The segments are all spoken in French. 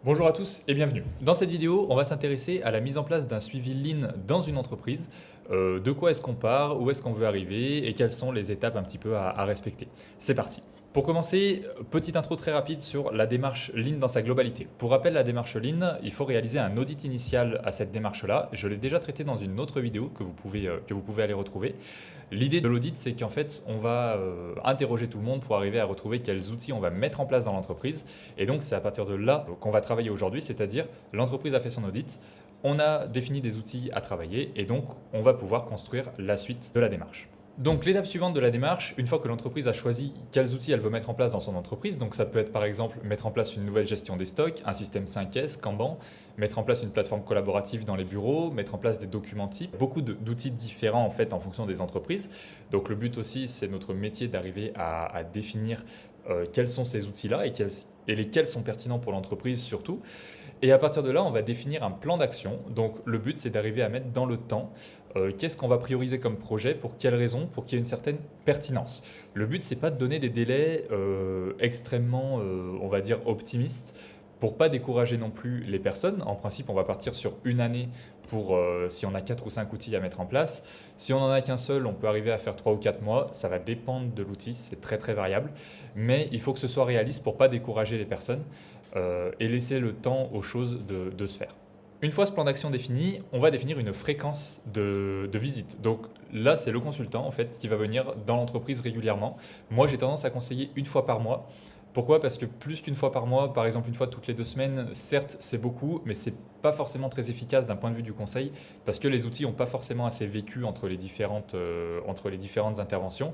Bonjour à tous et bienvenue. Dans cette vidéo, on va s'intéresser à la mise en place d'un suivi Lean dans une entreprise. De quoi est-ce qu'on part, où est-ce qu'on veut arriver et quelles sont les étapes un petit peu à respecter. C'est parti. Pour commencer, petite intro très rapide sur la démarche Lean dans sa globalité. Pour rappel, la démarche Lean, il faut réaliser un audit initial à cette démarche-là. Je l'ai déjà traité dans une autre vidéo que vous pouvez aller retrouver. L'idée de l'audit, c'est qu'en fait, on va interroger tout le monde pour arriver à retrouver quels outils on va mettre en place dans l'entreprise. Et donc, c'est à partir de là qu'on va travailler aujourd'hui, c'est-à-dire l'entreprise a fait son audit, on a défini des outils à travailler et donc on va pouvoir construire la suite de la démarche. Donc l'étape suivante de la démarche, une fois que l'entreprise a choisi quels outils elle veut mettre en place dans son entreprise, donc ça peut être par exemple mettre en place une nouvelle gestion des stocks, un système 5S, Kanban, mettre en place une plateforme collaborative dans les bureaux, mettre en place des documents types, beaucoup d'outils différents en fait en fonction des entreprises. Donc le but aussi c'est notre métier d'arriver à définir quels sont ces outils-là et lesquels sont pertinents pour l'entreprise surtout. Et à partir de là, on va définir un plan d'action. Donc le but, c'est d'arriver à mettre dans le temps qu'est-ce qu'on va prioriser comme projet, pour quelles raisons, pour qu'il y ait une certaine pertinence. Le but, c'est pas de donner des délais extrêmement, on va dire, optimistes pour pas décourager non plus les personnes. En principe, on va partir sur une année pour si on a 4 ou 5 outils à mettre en place. Si on n'en a qu'un seul, on peut arriver à faire 3 ou 4 mois. Ça va dépendre de l'outil, c'est très très variable. Mais il faut que ce soit réaliste pour pas décourager les personnes et laisser le temps aux choses de se faire. Une fois ce plan d'action défini, on va définir une fréquence de visite. Donc là, c'est le consultant en fait qui va venir dans l'entreprise régulièrement. Moi, j'ai tendance à conseiller une fois par mois. Pourquoi? Parce que plus qu'une fois par mois, par exemple une fois toutes les 2 semaines, certes c'est beaucoup, mais c'est pas forcément très efficace d'un point de vue du conseil, parce que les outils n'ont pas forcément assez vécu entre les différentes interventions.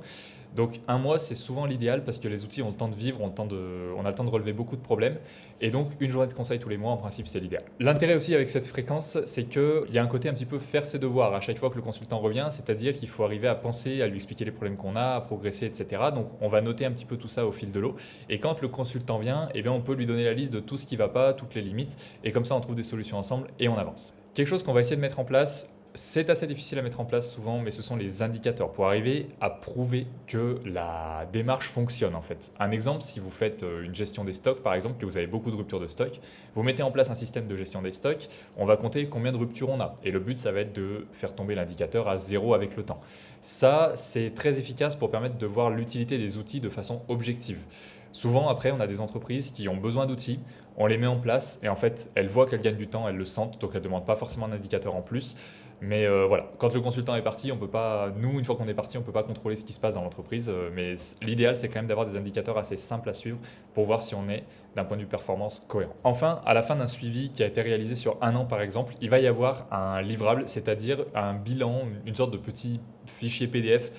Donc un mois c'est souvent l'idéal parce que les outils ont le temps de vivre, on a le temps de relever beaucoup de problèmes, et donc une journée de conseil tous les mois en principe c'est l'idéal. L'intérêt aussi avec cette fréquence, c'est qu'il y a un côté un petit peu faire ses devoirs à chaque fois que le consultant revient, c'est-à-dire qu'il faut arriver à penser, à lui expliquer les problèmes qu'on a, à progresser, etc. Donc on va noter un petit peu tout ça au fil de l'eau. Et quand le consultant vient, eh bien, on peut lui donner la liste de tout ce qui ne va pas, toutes les limites, et comme ça on trouve des solutions ensemble et on avance. Quelque chose qu'on va essayer de mettre en place, c'est assez difficile à mettre en place souvent, mais ce sont les indicateurs pour arriver à prouver que la démarche fonctionne en fait. Un exemple, si vous faites une gestion des stocks par exemple, que vous avez beaucoup de ruptures de stock, vous mettez en place un système de gestion des stocks, on va compter combien de ruptures on a. Et le but, ça va être de faire tomber l'indicateur à zéro avec le temps. Ça, c'est très efficace pour permettre de voir l'utilité des outils de façon objective. Souvent, après, on a des entreprises qui ont besoin d'outils, on les met en place et en fait, elles voient qu'elles gagnent du temps, elles le sentent, donc elles ne demandent pas forcément un indicateur en plus. Mais voilà, quand le consultant est parti, on peut pas, nous, une fois qu'on est parti, on ne peut pas contrôler ce qui se passe dans l'entreprise. Mais l'idéal, c'est quand même d'avoir des indicateurs assez simples à suivre pour voir si on est, d'un point de vue performance, cohérent. Enfin, à la fin d'un suivi qui a été réalisé sur un an, par exemple, il va y avoir un livrable, c'est-à-dire un bilan, une sorte de petit fichier PDF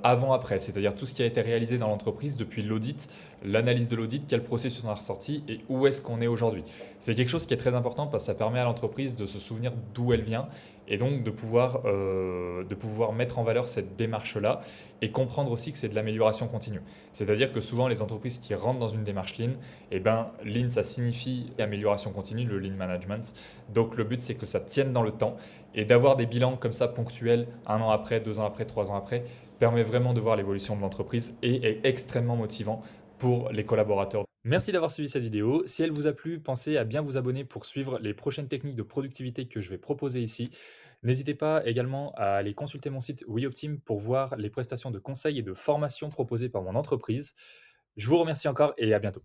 avant-après, c'est-à-dire tout ce qui a été réalisé dans l'entreprise depuis l'audit, l'analyse de l'audit, quel processus on a ressorti et où est-ce qu'on est aujourd'hui. C'est quelque chose qui est très important parce que ça permet à l'entreprise de se souvenir d'où elle vient et donc de pouvoir mettre en valeur cette démarche-là et comprendre aussi que c'est de l'amélioration continue. C'est-à-dire que souvent les entreprises qui rentrent dans une démarche Lean, eh ben, Lean ça signifie amélioration continue, le Lean Management. Donc le but c'est que ça tienne dans le temps et d'avoir des bilans comme ça ponctuels, un an après, 2 ans après, 3 ans après, permet vraiment de voir l'évolution de l'entreprise et est extrêmement motivant pour les collaborateurs. Merci d'avoir suivi cette vidéo. Si elle vous a plu, pensez à bien vous abonner pour suivre les prochaines techniques de productivité que je vais proposer ici. N'hésitez pas également à aller consulter mon site WeOptime pour voir les prestations de conseil et de formation proposées par mon entreprise. Je vous remercie encore et à bientôt.